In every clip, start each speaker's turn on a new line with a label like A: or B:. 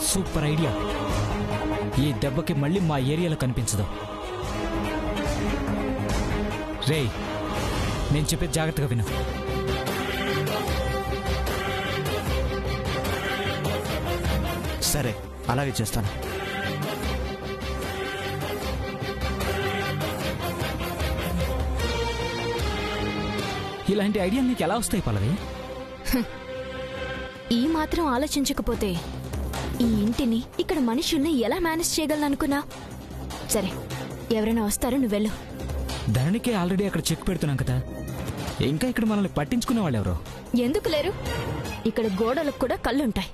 A: Super idea. ఈ దెబ్బకి మళ్ళీ మా ఏరియాలో కనిపించదు. రేయ్, నేను చెప్పేది జాగ్రత్తగా విను.
B: సరే, అలాగే చేస్తాను.
A: ఇలాంటి ఐడియాలు నీకు ఎలా వస్తాయి పల్లవి?
C: ఈ మాత్రం ఆలోచించకపోతే ఈ ఇంటిని, ఇక్కడ మనుషుల్ని ఎలా మేనేజ్ చేయగలనుకున్నా? సరే, ఎవరైనా వస్తారో నువ్వు వెళ్ళు.
A: ధరణికే ఆల్రెడీ అక్కడ చెక్ పెడుతున్నాం కదా, ఇంకా ఇక్కడ మనల్ని పట్టించుకునే వాళ్ళు ఎవరో?
C: ఎందుకు లేరు? ఇక్కడ గోడలకు కూడా కళ్ళుంటాయి.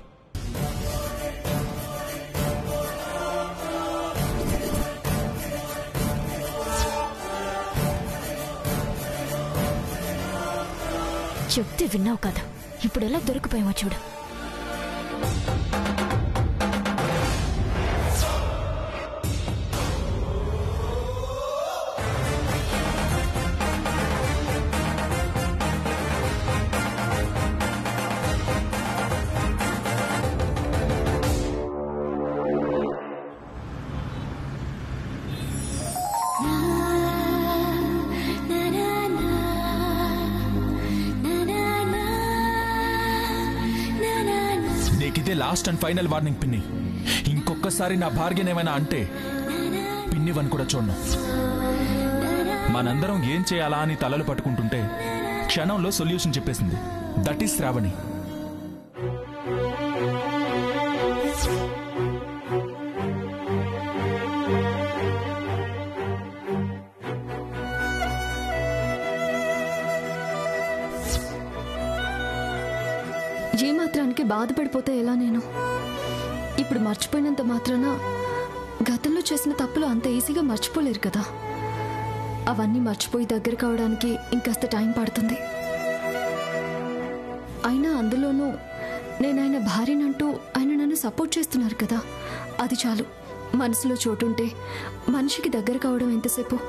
C: చెప్తే విన్నావు కదా, ఇప్పుడు ఎలా దొరికిపోయామో చూడు.
D: నీకిదే లాస్ట్ అండ్ ఫైనల్ వార్నింగ్ పిన్ని. ఇంకొకసారి నా భార్యనేమైనా అంటే పిన్నివని కూడా చూడను. మనందరం ఏం చేయాలా అని తలలు పట్టుకుంటుంటే క్షణంలో సొల్యూషన్ చెప్పేసింది. That is Shravani.
E: ఏ మాత్రానికి బాధపడిపోతే ఎలా? నేను ఇప్పుడు మర్చిపోయినంత మాత్రాన గతంలో చేసిన తప్పులు అంత ఈజీగా మర్చిపోలేరు కదా. అవన్నీ మర్చిపోయి దగ్గర కావడానికి ఇంకాస్త టైం పడుతుంది. అయినా అందులోనూ నేను ఆయన భార్యనంటూ ఆయన నన్ను సపోర్ట్ చేస్తున్నారు కదా, అది చాలు. మనసులో చోటుంటే మనిషికి దగ్గర కావడం ఎంతసేపు?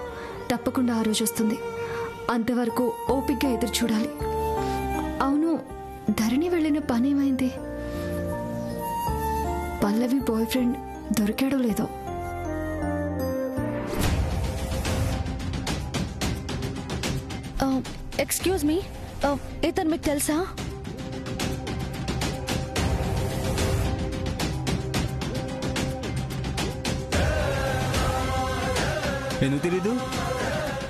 E: తప్పకుండా ఆ రోజు వస్తుంది. అంతవరకు ఓపికగా ఎదురు చూడాలి. అవును, ధరణి వెళ్ళిన పనేమైంది? పల్లవి బాయ్ ఫ్రెండ్ దొరికాడో లేదో?
C: ఎక్స్క్యూజ్ మీ, ఇతను మీకు తెలుసా?
B: ఎందుకు తెలీదు?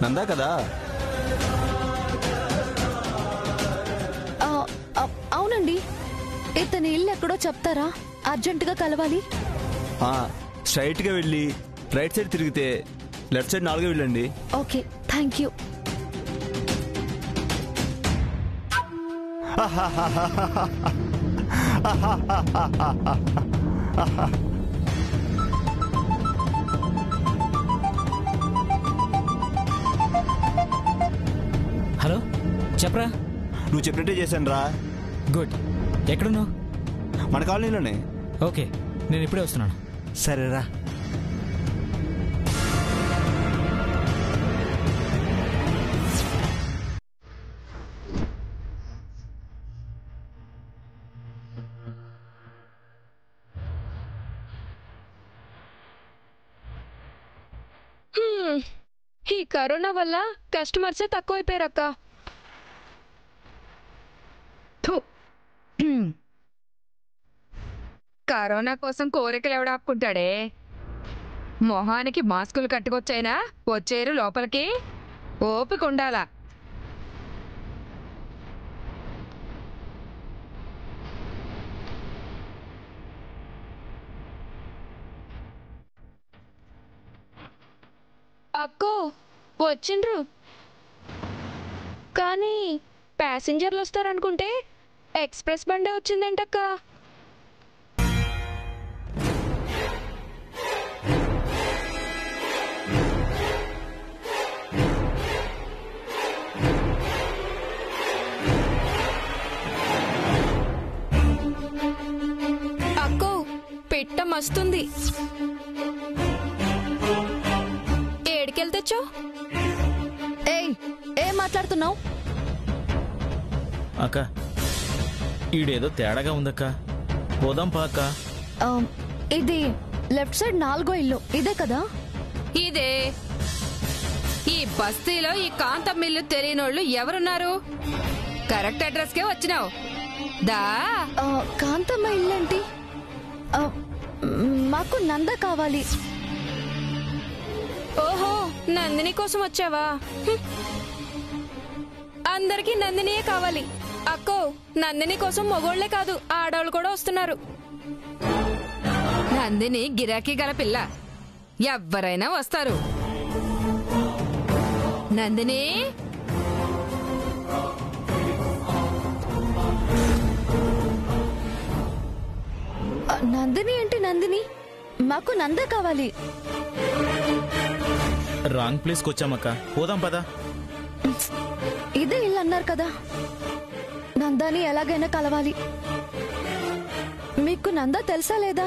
B: నందా కదా.
C: అవునండి. ఇతని ఇల్లు ఎక్కడో చెప్తారా? అర్జెంటుగా కలవాలి.
B: స్ట్రైట్ గా వెళ్ళి రైట్ సైడ్ తిరిగితే లెఫ్ట్ సైడ్ 4గా వెళ్ళండి.
C: Okay, thank you.
A: హలో, చెప్పరా?
B: నువ్వు చెప్పినట్టే చేశాను రా.
A: గుడ్. ఎక్కడున్నావు?
B: మన కాలనీలోనే.
A: ఓకే, నేను ఇప్పుడే వస్తున్నాను.
B: సరేరా.
F: ఈ కరోనా వల్ల కస్టమర్సే తక్కువైపోయారక్క. కరోనా కోసం కోరికలు ఎవడాపుకుంటాడే? మొహానికి మాస్కులు కట్టుకొచ్చైనా వచ్చేరు లోపలికి. ఓపిక ఉండాలా. అక్కో, వచ్చిండ్రు. కానీ ప్యాసింజర్లు వస్తారనుకుంటే ఎక్స్ప్రెస్ బండే వచ్చిందేంటక్క? అక్కో, పిట్ట మస్తుంది. ఏడికెళ్తొచ్చో?
C: ఏయ్, ఏం మాట్లాడుతున్నావు?
G: అక్క, ఈడేదో తేడాగా ఉందక్క. పోదాం పా అక్క.
E: ఇది లెఫ్ట్ సైడ్ 4వ ఇల్లు ఇదే కదా?
G: ఇదే. ఈ బస్తీలో ఈ కాంతం మిల్లు తెలియనోళ్ళు ఎవరున్నారు? కరెక్ట్ అడ్రస్ కే వచ్చినావు. దా
E: కాంతమ్మ ఇల్లేంటి? మాకు నంద కావాలి.
F: ఓహో, నందిని కోసం వచ్చావా? అందరికీ నందినియే కావాలి. అక్కో, నందిని కోసం మగోళ్లే కాదు, ఆడవాళ్ళు కూడా వస్తున్నారు.
G: నందిని గిరాకీ గల పిల్ల, ఎవ్వరైనా వస్తారు. నందిని,
E: నందిని ఏంటి నందిని? మాకు నంద కావాలి.
A: రాంగ్ ప్లేస్కి వచ్చామక్క, పోదాం పదా.
E: ఇదే ఇల్లు అన్నారు కదా, నందాని ఎలాగైనా కలవాలి. మీకు నంద తెలుసా లేదా?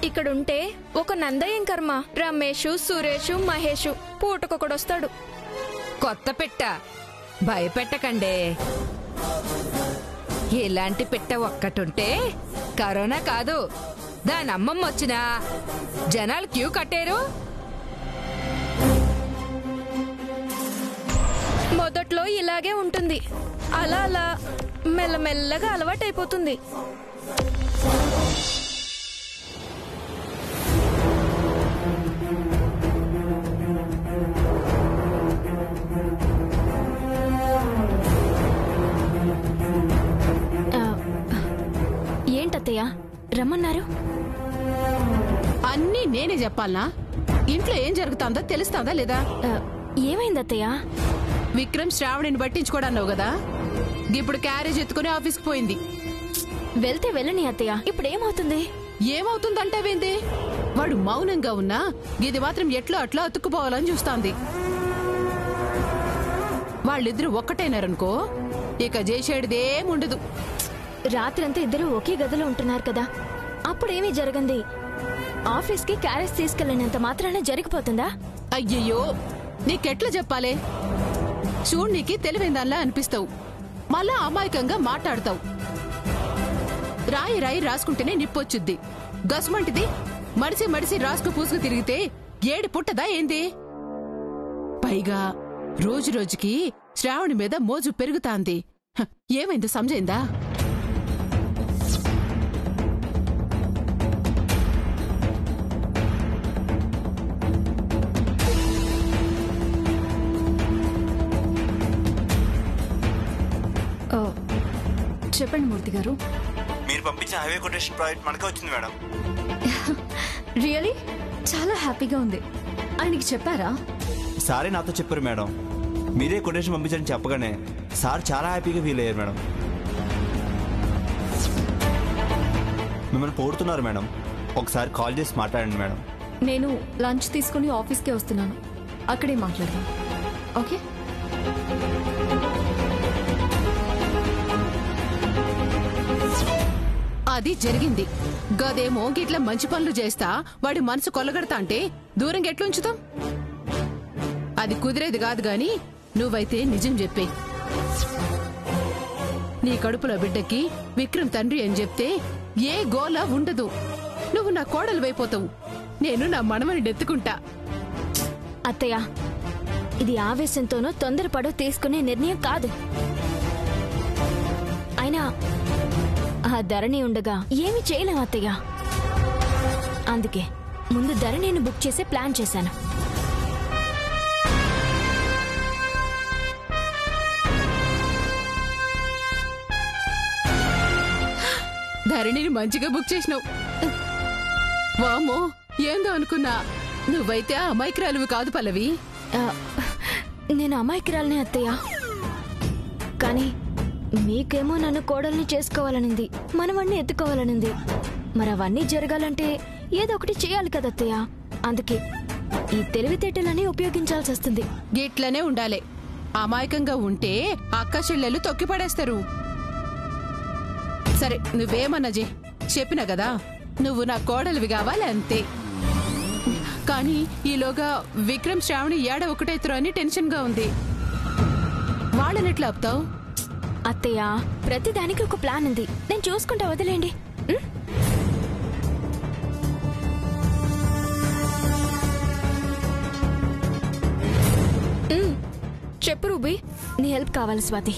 F: ఇక్కడుంటే ఒక నందయ్యం కర్మ. రమేష్, సురేష్, మహేష్ పూటకొకడొస్తాడు.
G: కొత్త పెట్ట, భయపెట్టకండే. ఇలాంటి పెట్ట ఒక్కటుంటే కరోనా కాదు, దాని అమ్మమ్మ వచ్చినా జనాలు క్యూ కట్టారు.
F: మొదట్లో ఇలాగే ఉంటుంది, అలా అలా మెల్లమెల్లగా అలవాటైపోతుంది.
C: ఏంటత్తయ్య రమ్మన్నారు?
H: అన్నీ నేనే చెప్పాలనా? ఇంట్లో ఏం జరుగుతుందో తెలుస్తుందా లేదా?
C: ఏమైందత్తయ్య?
H: విక్రమ్ శ్రావణిని పట్టించుకోడన్నావు కదా, ఇప్పుడు క్యారేజ్ ఎత్తుకుని ఆఫీస్కి పోయింది.
C: వెళ్తే వెళ్ళని అత్తయ్య, ఇప్పుడు ఏమవుతుంది?
H: ఏమవుతుందంటావేంది? వాడు మౌనంగా ఉన్నా ఇది మాత్రం ఎట్లా అట్లా అతుక్కుపోవాలని చూస్తాంది. వాళ్ళిద్దరూ ఒక్కటైనారనుకో ఇక చేసేటిదేముండదు.
C: రాత్రంతా ఇద్దరు ఒకే గదిలో ఉంటున్నారు కదా, అప్పుడేమీ జరగంది. ఆఫీస్కి క్యారేజ్ తీసుకెళ్ళినంత మాత్రాన జరిగిపోతుందా?
H: అయ్యయ్యో, నీకెట్లా చెప్పాలే? చూడు, నీకి తెలివైందల్లా అనిపిస్తావు, మళ్ళా అమాయకంగా మాట్లాడతావు. రాయి రాయి రాసుకుంటేనే నిప్పొచ్చుద్ది, గసుమంటిది మడిసి మడిసి రాసుకు పూసుకు తిరిగితే ఏడి పుట్టదా ఏంది? పైగా రోజు రోజుకి శ్రావణి మీద మోజు పెరుగుతాంది. ఏమైందో సమజైందా?
E: చెప్పండి మూర్తి గారు.
B: మీరు పంపించిన హైవే కొటేషన్ ప్రాజెక్ట్ మనకే వచ్చింది మేడం.
E: రియలీ చాలా హ్యాపీగా ఉంది. ఆయనకి చెప్పారా?
B: సారే నాతో చెప్పారు మేడం. మీరే కొటేషన్ పంపించారని చెప్పగానే సార్ చాలా హ్యాపీగా ఫీల్ అయ్యారు మేడం. మిమ్మల్ని పోడుతున్నారు మేడం, ఒకసారి కాల్ చేసి మాట్లాడండి మేడం.
E: నేను లంచ్ తీసుకుని ఆఫీస్కి వస్తున్నాను, అక్కడే మాట్లాడదాం. ఓకే?
H: అది జరిగింది. గదేమో గిట్ల మంచి పనులు చేస్తా వాడి మనసు కొల్లగడతా అంటే దూరంగా ఎట్లుంచుతాం? అది కుదిరేది కాదు గాని నువ్వైతే నిజం చెప్పే. నీ కడుపులో బిడ్డకి విక్రమ్ తండ్రి అని చెప్తే ఏ గోల ఉండదు. నువ్వు నా కోడలు వైపోతావు, నేను నా మనవని నెత్తుకుంటా.
C: అత్తయ్య, ఇది ఆవేశంతోనో తొందరపడో తీసుకునే నిర్ణయం కాదు. అయినా ఆ ధరణి ఉండగా ఏమీ చేయలేం అత్తయ్య. అందుకే ముందు ధరణిని బుక్ చేసే ప్లాన్ చేశాను.
H: ధరణిని మంచిగా బుక్ చేసినావు. వామో, ఏందో అనుకున్నా. నువ్వైతే అమాయకురాలువి కాదు పల్లవి.
C: నేను అమాయకురాలనే అత్తయ్య, కానీ మీకేమో నన్ను కోడల్ని చేసుకోవాలనింది, మనవణ్ణి ఎత్తుకోవాలనింది. మరి అవన్నీ జరగాలంటే ఏదో ఒకటి చేయాలి కదత్తయ్య. అందుకే ఈ తెలివితేటలని ఉపయోగించాల్సి వస్తుంది.
H: గిట్లనే ఉండాలి. అమాయకంగా ఉంటే అక్క చెల్లెలు తొక్కి పడేస్తారు. సరే, నువ్వేమన్నా చెప్పినా కదా, నువ్వు నా కోడలివి కావాలి అంతే. కానీ ఈలోగా విక్రమ్ శ్రావణి ఏడ ఒకటైతురు అని టెన్షన్ గా ఉంది. వాళ్ళనెట్లా ఆపుతావు?
C: అత్తయ్య, ప్రతిదానికి ఒక ప్లాన్ ఉంది. నేను చూసుకుంటా, వదిలేండి.
F: చెప్పు రూబీ.
C: నీ హెల్ప్ కావాలి స్వాతి.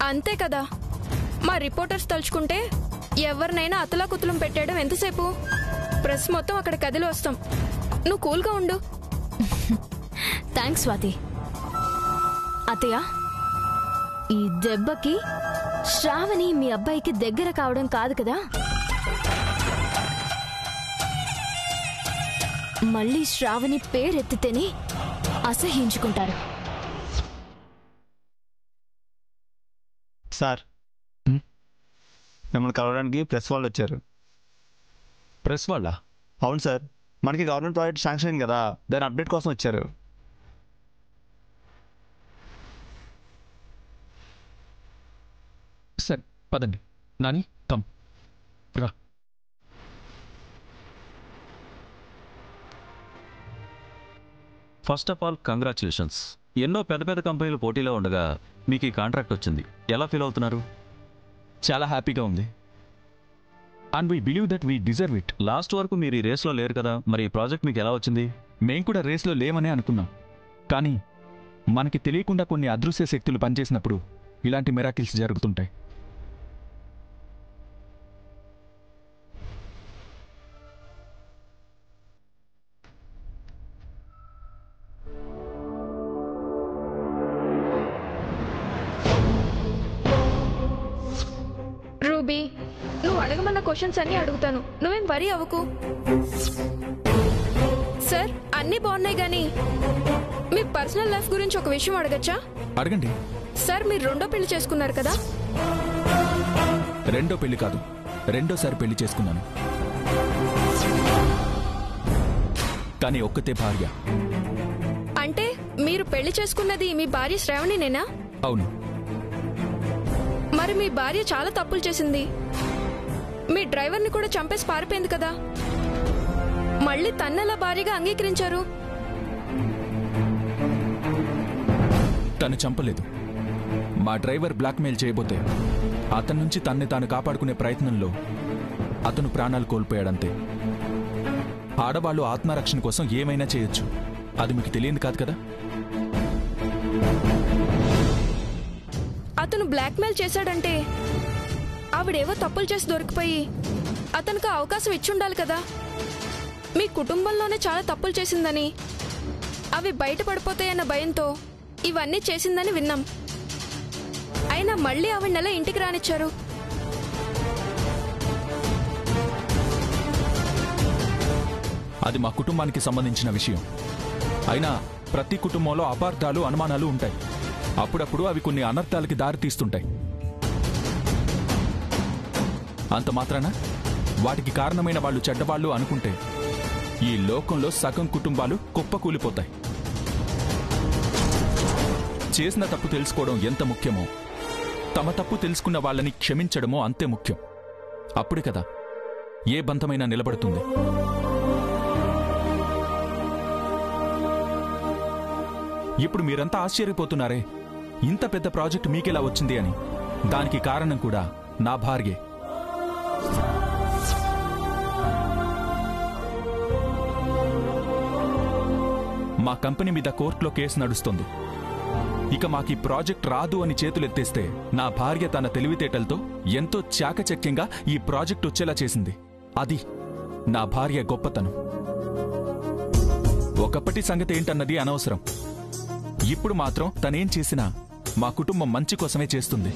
F: అంతే కదా, మా రిపోర్టర్స్ తలుచుకుంటే ఎవరినైనా అతలాకుతలం పెట్టడం ఎంతసేపు? ప్రెస్ మొత్తం అక్కడ కదిలి వస్తాం. నువ్వు కూల్గా ఉండు.
C: థ్యాంక్స్ స్వాతి. అత్తయ్య, ఈ దెబ్బకి శ్రావణి మీ అబ్బాయికి దగ్గర కావడం కాదు కదా, మళ్ళీ శ్రావణి పేరెత్తితేనే అసహ్యించుకుంటారు.
B: సార్, మిమ్మల్ని కలవడానికి ప్రెస్ వాళ్ళు వచ్చారు.
D: ప్రెస్ వాళ్ళ?
B: అవును సార్, మనకి గవర్నమెంట్ ప్రాజెక్ట్ శాంక్షన్ అయింది కదా, దాని అప్డేట్ కోసం వచ్చారు.
D: సరే పదండి. నాని కమ్ రా.
I: First of all congratulations. ఎన్నో పెద్ద పెద్ద కంపెనీలు పోటీలో ఉండగా మీకు ఈ కాంట్రాక్ట్ వచ్చింది. ఎలా ఫీల్ అవుతున్నారు?
D: చాలా హ్యాపీగా ఉంది. And we believe that we deserve it.
I: Last వరకు మీరు ఈ రేస్లో లేరు కదా, మరి ఈ ప్రాజెక్ట్ మీకు ఎలా వచ్చింది?
D: మేము కూడా రేస్లో లేమనే అనుకున్నాం, కానీ మనకి తెలియకుండా కొన్ని అదృశ్య శక్తులు పనిచేసినప్పుడు ఇలాంటి మిరాకిల్స్ జరుగుతుంటాయి.
F: రూబీ, నువ్వు అడగమన్న క్వశ్చన్స్ అన్నీ అడుగుతాను, నువ్వేం వరీ అవ్వకు. సార్, అన్నీ బాగున్నాయి కానీ మీ పర్సనల్ లైఫ్ గురించి ఒక విషయం అడగచ్చా?
D: అడగండి.
F: సార్, మీరు రెండో పెళ్లి చేసుకున్నారు కదా?
D: రెండో పెళ్లి కాదు, రెండోసారి పెళ్లి చేసుకున్నాను. కానీ ఒక్కతే భార్య.
F: అంటే మీరు పెళ్లి చేసుకున్నది మీ భార్య శ్రావణినేనా?
D: అవును.
F: మరి మీ భార్య చాలా తప్పులు చేసింది. మీ డ్రైవర్ని కూడా చంపేసి పారిపోయింది కదా, మళ్ళీ తన్నెలా భార్యగా అంగీకరించారు?
D: తను చంపలేదు. మా డ్రైవర్ బ్లాక్మెయిల్ చేయబోతే అతని నుంచి తన్ని తాను కాపాడుకునే ప్రయత్నంలో అతను ప్రాణాలు కోల్పోయాడంతే. ఆడవాళ్ళు ఆత్మరక్షణ కోసం ఏమైనా చేయొచ్చు, అది మీకు తెలియదు కాదు కదా.
F: అతను బ్లాక్మెయిల్ చేశాడంటే ఆవిడేవో తప్పులు చేసి దొరికిపోయి అతనికి అవకాశం ఇచ్చుండాలి కదా. మీ కుటుంబంలోనే చాలా తప్పులు చేసిందని, అవి బయటపడిపోతాయన్న భయంతో ఇవన్నీ చేసిందని విన్నాం. అయినా మళ్ళీ ఆవిడనెలా ఇంటికి రానిచ్చారు?
D: అది మా కుటుంబానికి సంబంధించిన విషయం. అయినా ప్రతి కుటుంబంలో అపార్థాలు, అనుమానాలు ఉంటాయి. అప్పుడప్పుడు అవి కొన్ని అనర్థాలకి దారితీస్తుంటాయి. అంత మాత్రాన వాటికి కారణమైన వాళ్ళు చెడ్డవాళ్ళు అనుకుంటే ఈ లోకంలో సగం కుటుంబాలు కుప్పకూలిపోతాయి. చేసిన తప్పు తెలుసుకోవడం ఎంత ముఖ్యమో, తమ తప్పు తెలుసుకున్న వాళ్ళని క్షమించడమో అంతే ముఖ్యం. అప్పుడే కదా ఏ బంధమైనా నిలబడుతుంది. ఇప్పుడు మీరంతా ఆశ్చర్యపోతున్నారే, ఇంత పెద్ద ప్రాజెక్ట్ మీకెలా వచ్చింది అని. దానికి కారణం కూడా నా భార్యే. మా కంపెనీ మీద కోర్టులో కేసు నడుస్తుంది. ఇక మాకీ ప్రాజెక్ట్ రాదు అని చేతులెత్తేస్తే నా భార్య తన తెలివితేటలతో ఎంతో చాకచక్యంగా ఈ ప్రాజెక్ట్ వచ్చేలా చేసింది. అది నా భార్య గొప్పతనం. ఒకప్పటి సంగతి ఏంటన్నది అనవసరం. ఇప్పుడు మాత్రం తనేం చేసినా మా కుటుంబం మంచి కోసమే చేస్తుంది.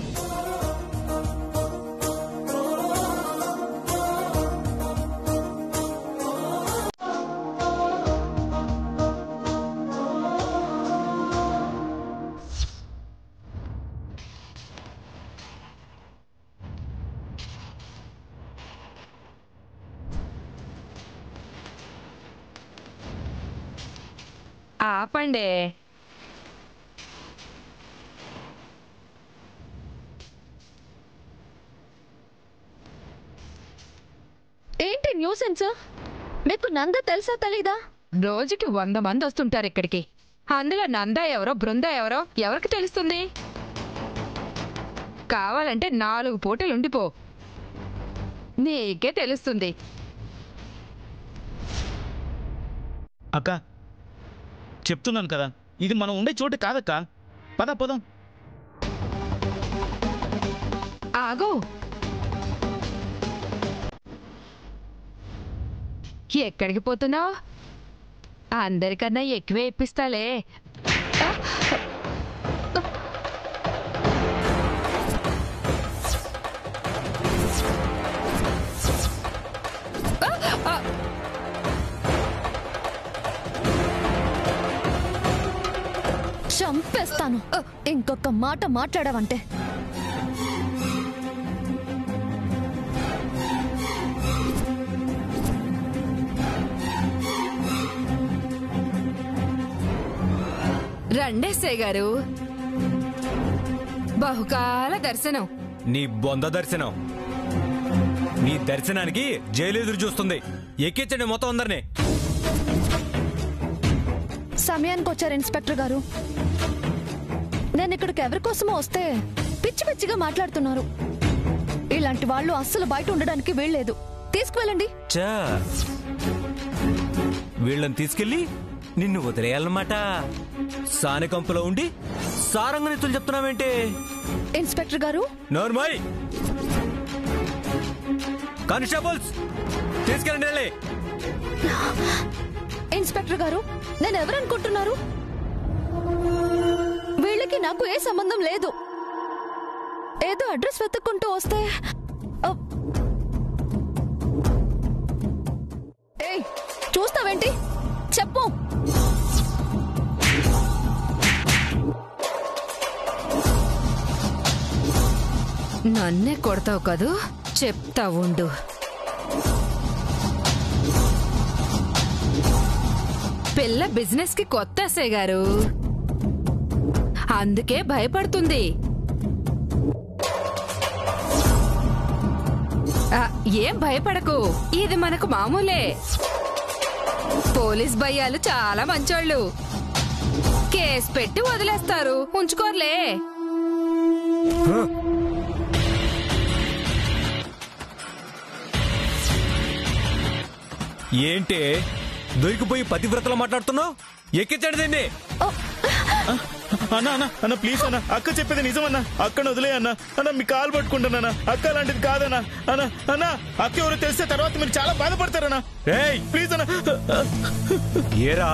G: ఆపండి.
E: ఏంటి న్యూసెన్స్? మీకు నంద తెలుసా తెలీదా?
G: రోజుకి 100 మంది వస్తుంటారు ఇక్కడికి. అందులో నంద ఎవరో బృంద ఎవరో ఎవరికి తెలుస్తుంది? కావాలంటే 4 పూటలు ఉండిపో, నీకే తెలుస్తుంది.
J: అక్క చెప్తున్నాను కదా, ఇది మనం ఉండే చోటు కాదక్క. పద పదం.
G: ఆగు, ఎక్కడికి పోతున్నావు? అందరికన్నా ఎక్కువే ఇప్పిస్తాలే.
E: చంపేస్తాను ఇంకొక మాట మాట్లాడావంటే.
G: రండేసే గారు, బహుకాల దర్శనం.
B: నీ బొంద దర్శనం. నీ దర్శనానికి జైలు ఎదురు చూస్తుంది. ఎక్కించండి మొత్తం అందరినీ.
E: సమయానికి వచ్చారు ఇన్స్పెక్టర్ గారు. నేను ఇక్కడికి ఎవరి కోసమో వస్తే పిచ్చి పిచ్చిగా మాట్లాడుతున్నారు. ఇలాంటి వాళ్ళు అస్సలు బయట ఉండడానికి వీల్లేదు. తీసుకువెళ్ళండి.
B: చా, వీళ్ళని తీసుకెళ్ళి నిన్ను వదిలేయాలన్నమాట. సానెకంపులో ఉండి సారంగనితులు చెప్తున్నావేంటి?
E: ఇన్స్పెక్టర్ గారు,
B: నోర్మాయ్. కానిస్టేబుల్స్ తీసుకెళ్ళండి.
E: ఇన్స్పెక్టర్ గారు, నేను ఎవరనుకుంటున్నారు? వీళ్ళకి నాకు ఏ సంబంధం లేదు. ఏదో అడ్రస్ వెతుక్కుంటూ వస్తే ఏయ్, చూస్తావేంటి? చెప్పు.
G: నన్నే కొడతావు కదూ, చెప్తా ఉండు. పిల్ల బిజినెస్ కి కొత్త సే గారు, అందుకే భయపడుతుంది. ఏం భయపడకు, ఇది మనకు మామూలే. పోలీస్ భయ్యాలు చాలా మంచోళ్ళు. కేసు పెట్టి వదిలేస్తారు, ఉంచుకోర్లే.
B: ఏంటి దొరికిపోయి పతివ్రతలో మాట్లాడుతున్నావు? ఎక్కించండి దీన్ని.
J: అన్నా అన్నా అన్న ప్లీజ్ అన్న, అక్క చెప్పేది నిజమన్నా. అక్కను వదిలే అన్న. అన్న మీ కాలు పట్టుకుంటానన్నా. అక్క అలాంటిది కాదన్నా. అన్న అన్న అక్క ఎవరో తెలిస్తే తర్వాత మీరు చాలా బాధపడతారన్నా.
B: ఏయ్
J: ప్లీజ్ అన్న.
B: ఏరా,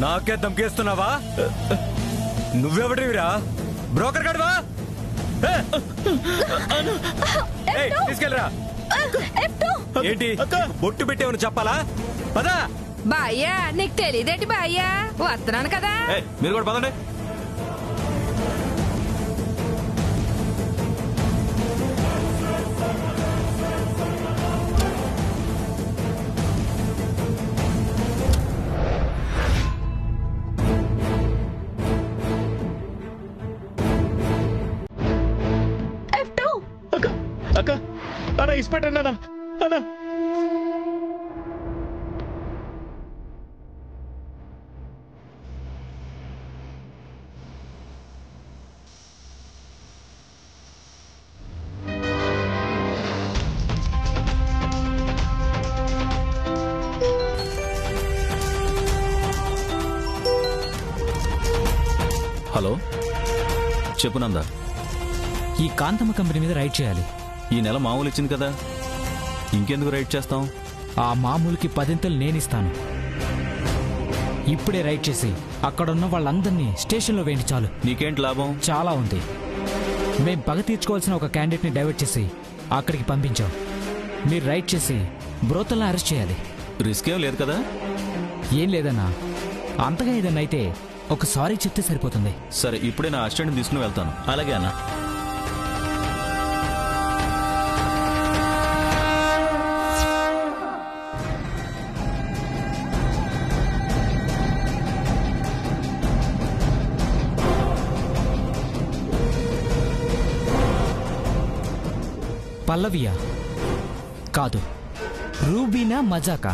B: నాకే ధమ్కేస్తున్నావా? నువ్వెవడివిరా? బ్రోకర్ గడవా? తీసుకెళ్ళరా. ఏంటి బొట్టు పెట్టేవని చెప్పాలా? పదా.
G: బాయ్యా, నీకు తెలియదేంటి బాయ్యా? వస్తున్నాను కదా.
B: మీరు కూడా పదండి.
J: అక్క అన్న ఇస్పెట్టండి అన్న. అన్న
I: హలో, చెప్పు నందా.
A: ఈ కాంతమ్మ కంపెనీ మీద రైడ్ చేయాలి.
I: ఈ నెల మామూలు ఇచ్చింది కదా, ఇంకెందుకు రైడ్ చేస్తాం?
A: ఆ మామూలుకి 10 నేనిస్తాను. ఇప్పుడే రైడ్ చేసి అక్కడున్న వాళ్ళందరినీ స్టేషన్లో వేయండి చాలు.
I: నీకేంటి లాభం?
A: చాలా ఉంది. మేం పగ తీర్చుకోవాల్సిన ఒక క్యాండిడేట్ని డైవర్ట్ చేసి అక్కడికి పంపించాం. మీరు రైడ్ చేసి బ్రోతల్ని అరెస్ట్ చేయాలి.
I: రిస్క్ ఏం లేదు కదా?
A: ఏం లేదన్నా. అంతగా ఏదన్నా అయితే ఒక సారీ చెప్తే సరిపోతుంది.
I: సరే, ఇప్పుడే నా అసిస్టెంట్ని తీసుకుని వెళ్తాను. అలాగే అన్న.
A: పల్లవియా? కాదు, రూబీనా మజాకా?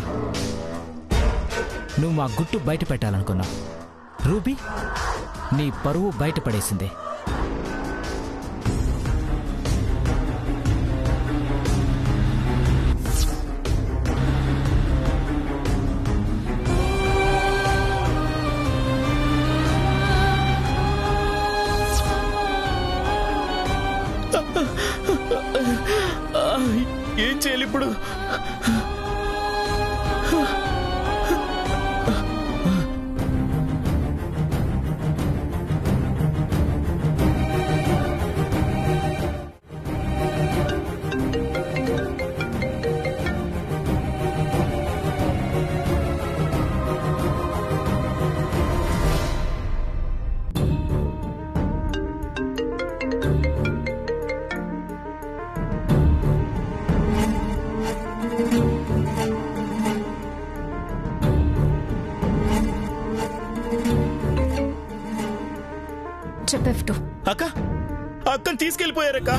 A: నువ్వు మా గుట్టు బయట పెట్టాలనుకున్నావు. రూబీ నీ పరువు బయటపడేసింది.
J: ఏం చేయాలి ఇప్పుడు?
E: చెప్పెఫ్టు
J: అక్క, అక్కని తీసుకెళ్ళిపోయారక్క.